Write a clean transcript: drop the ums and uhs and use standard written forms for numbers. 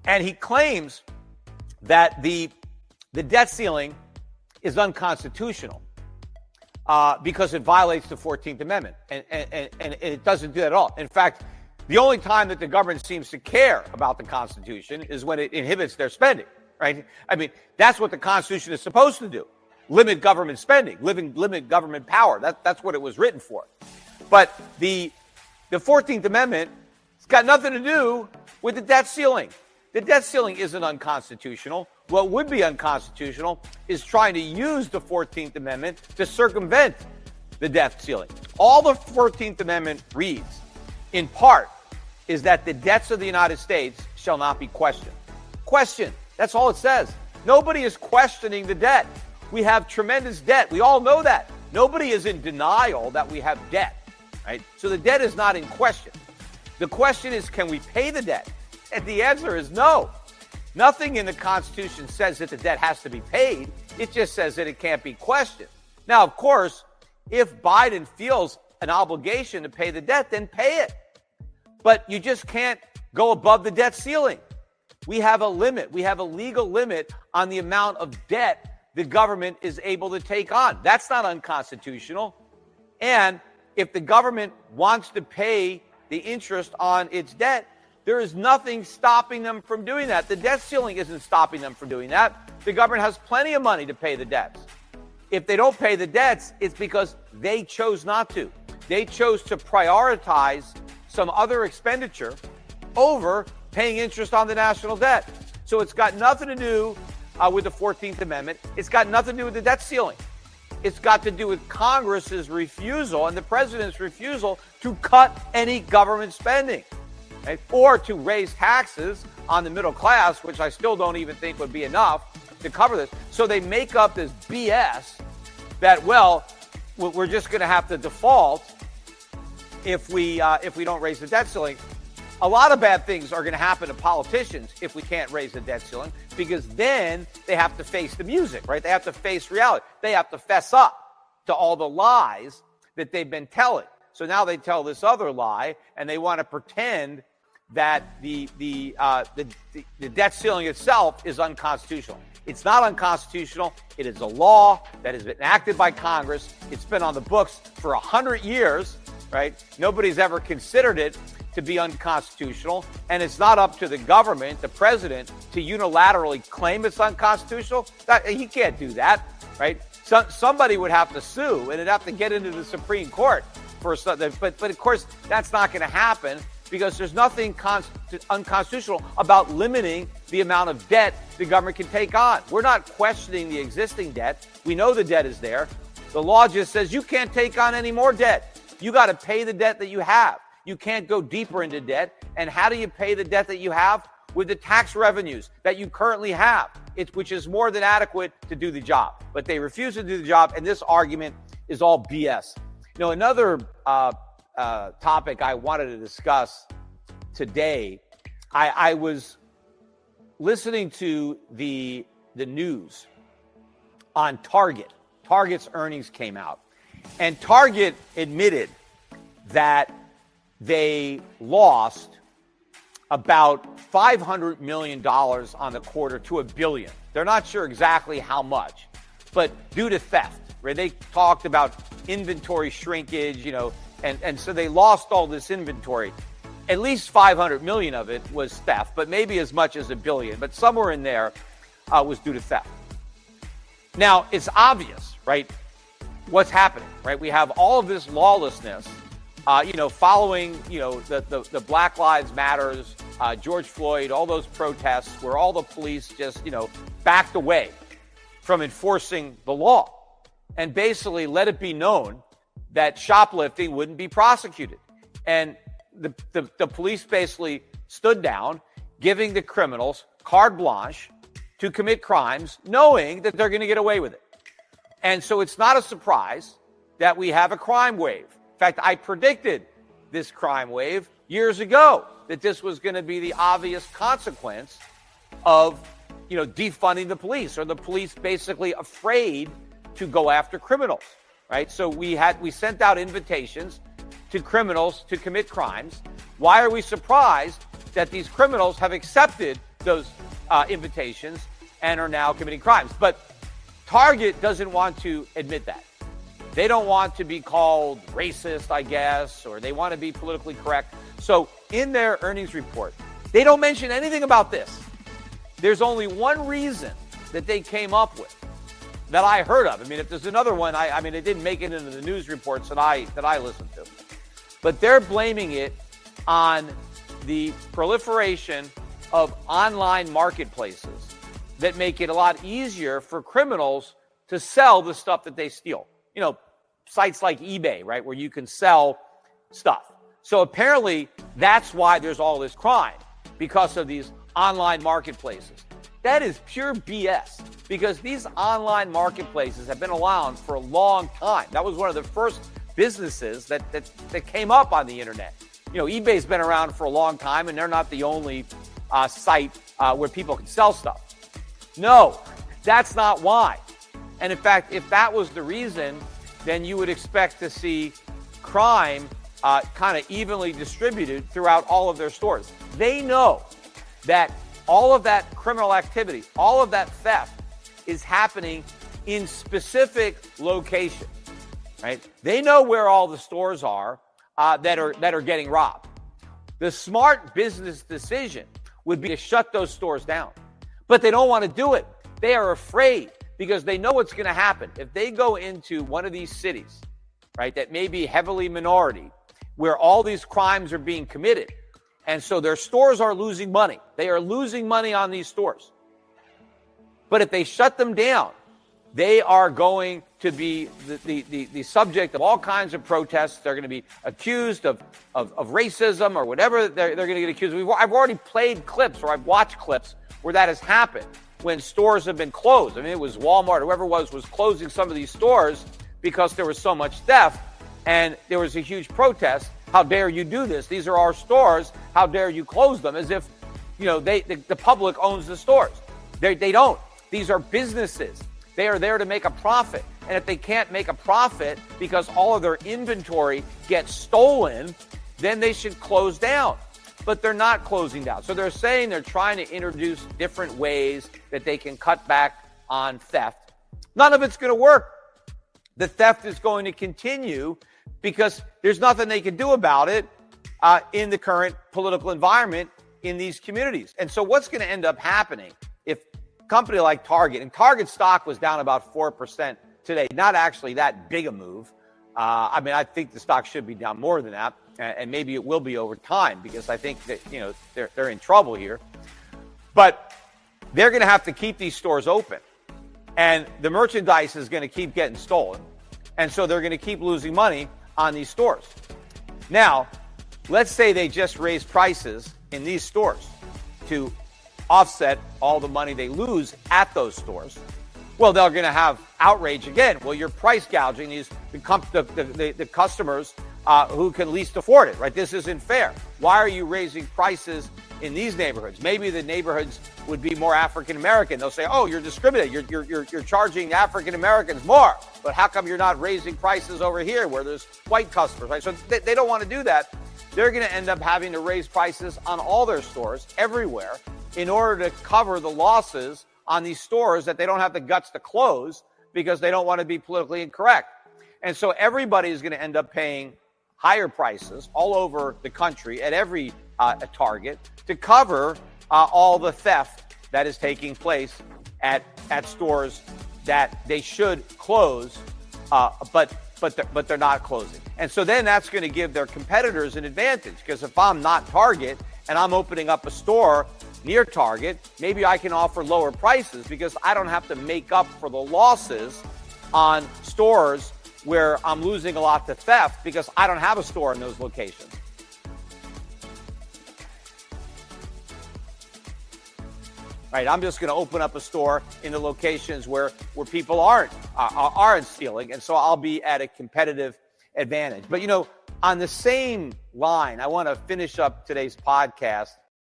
And he claims that the debt ceiling is unconstitutional because it violates the 14th Amendment. And it doesn't do that at all. In fact, the only time that the government seems to care about the Constitution is when it inhibits their spending, right? I mean, that's what the Constitution is supposed to do. Limit government spending, limit government power. That's what it was written for. But the 14th Amendment has got nothing to do with the debt ceiling. The debt ceiling isn't unconstitutional. What would be unconstitutional is trying to use the 14th Amendment to circumvent the debt ceiling. All the 14th Amendment reads, in part, is that the debts of the United States shall not be questioned. Questioned. That's all it says. Nobody is questioning the debt. We have tremendous debt. We all know that. Nobody is in denial that we have debt, right? So the debt is not in question. The question is, can we pay the debt? And the answer is no. Nothing in the Constitution says that the debt has to be paid. It just says that it can't be questioned. Now, of course, if Biden feels an obligation to pay the debt, then pay it. But you just can't go above the debt ceiling. We have a limit. We have a legal limit on the amount of debt the government is able to take on. That's not unconstitutional. And if the government wants to pay the interest on its debt, there is nothing stopping them from doing that. The debt ceiling isn't stopping them from doing that. The government has plenty of money to pay the debts. If they don't pay the debts, it's because they chose not to. They chose to prioritize some other expenditure over paying interest on the national debt. So it's got nothing to do with the 14th Amendment. It's got nothing to do with the debt ceiling. It's got to do with Congress's refusal and the president's refusal to cut any government spending, right? Or to raise taxes on the middle class, which I still don't even think would be enough to cover this. So they make up this BS that, well, we're just going to have to default if we don't raise the debt ceiling. A lot of bad things are going to happen to politicians if we can't raise the debt ceiling, because then they have to face the music, right? They have to face reality. They have to fess up to all the lies that they've been telling. So now they tell this other lie, and they want to pretend that the debt ceiling itself is unconstitutional. It's not unconstitutional. It is a law that has been enacted by Congress. It's been on the books for 100 years, right? Nobody's ever considered it to be unconstitutional, and it's not up to the government, the president, to unilaterally claim it's unconstitutional. He can't do that, right? Somebody would have to sue, and it'd have to get into the Supreme Court for something. But of course, that's not going to happen, because there's nothing unconstitutional about limiting the amount of debt the government can take on. We're not questioning the existing debt. We know the debt is there. The law just says you can't take on any more debt. You got to pay the debt that you have. You can't go deeper into debt. And how do you pay the debt that you have? With the tax revenues that you currently have, which is more than adequate to do the job. But they refuse to do the job, and this argument is all BS. You know, another topic I wanted to discuss today, I was listening to the news on Target. Target's earnings came out, and Target admitted that they lost about $500 million on the quarter to $1 billion. They're not sure exactly how much, but due to theft, right? They talked about inventory shrinkage, and so they lost all this inventory. At least 500 million of it was theft, but maybe as much as $1 billion, but somewhere in there was due to theft. Now, it's obvious, right, what's happening, right? We have all of this lawlessness, following, the Black Lives Matters, George Floyd, all those protests where all the police just, backed away from enforcing the law and basically let it be known that shoplifting wouldn't be prosecuted. And the police basically stood down, giving the criminals carte blanche to commit crimes, knowing that they're going to get away with it. And so it's not a surprise that we have a crime wave. In fact, I predicted this crime wave years ago, that this was going to be the obvious consequence of, defunding the police, or the police basically afraid to go after criminals, right? So we sent out invitations to criminals to commit crimes. Why are we surprised that these criminals have accepted those invitations and are now committing crimes. But Target doesn't want to admit that. They don't want to be called racist, I guess, or they want to be politically correct. So in their earnings report, they don't mention anything about this. There's only one reason that they came up with that I heard of. I mean, if there's another one, I mean, it didn't make it into the news reports that I listened to. But they're blaming it on the proliferation of online marketplaces that make it a lot easier for criminals to sell the stuff that they steal. You know, sites like eBay, right, where you can sell stuff. So apparently that's why there's all this crime, because of these online marketplaces. That is pure BS, because these online marketplaces have been around for a long time. That was one of the first businesses that came up on the internet. You know, eBay's been around for a long time, and they're not the only site where people can sell stuff. No, that's not why. And in fact, if that was the reason, then you would expect to see crime kind of evenly distributed throughout all of their stores. They know that all of that criminal activity, all of that theft is happening in specific locations, right? They know where all the stores are that are getting robbed. The smart business decision would be to shut those stores down, but they don't want to do it. They are afraid, because they know what's going to happen. If they go into one of these cities, right, that may be heavily minority, where all these crimes are being committed, and so their stores are losing money. They are losing money on these stores. But if they shut them down, they are going to be the subject of all kinds of protests. They're going to be accused of racism or whatever they're going to get accused of. I've already played clips, or I've watched clips where that has happened, when stores have been closed. I mean, it was Walmart, whoever it was closing some of these stores because there was so much theft, and there was a huge protest. How dare you do this? These are our stores. How dare you close them? As if, you know, the public owns the stores. They don't. These are businesses. They are there to make a profit. And if they can't make a profit because all of their inventory gets stolen, then they should close down. But they're not closing down. So they're saying they're trying to introduce different ways that they can cut back on theft. None of it's going to work. The theft is going to continue because there's nothing they can do about it in the current political environment in these communities. And so what's going to end up happening if a company like Target, and Target stock was down about 4% today, not actually that big a move. I mean, I think the stock should be down more than that. And maybe it will be over time, because I think that, you know, they're in trouble here. But they're going to have to keep these stores open, and the merchandise is going to keep getting stolen, and so they're going to keep losing money on these stores. Now, let's say they just raise prices in these stores to offset all the money they lose at those stores. Well, they're going to have outrage again. Well, you're price gouging the customers who can least afford it, right? This isn't fair. Why are you raising prices in these neighborhoods? Maybe the neighborhoods would be more African American. They'll say, "Oh, you're discriminating. You're charging African Americans more. But how come you're not raising prices over here where there's white customers?" Right? So they don't want to do that. They're going to end up having to raise prices on all their stores everywhere in order to cover the losses on these stores that they don't have the guts to close because they don't want to be politically incorrect. And so everybody is going to end up paying higher prices all over the country at every Target to cover all the theft that is taking place at stores that they should close, but they're not closing. And so then that's going to give their competitors an advantage, because if I'm not Target and I'm opening up a store near Target, maybe I can offer lower prices because I don't have to make up for the losses on stores where I'm losing a lot to theft because I don't have a store in those locations. Right, I'm just going to open up a store in the locations where people aren't stealing, and so I'll be at a competitive advantage. But, you know, on the same line, I want to finish up today's podcast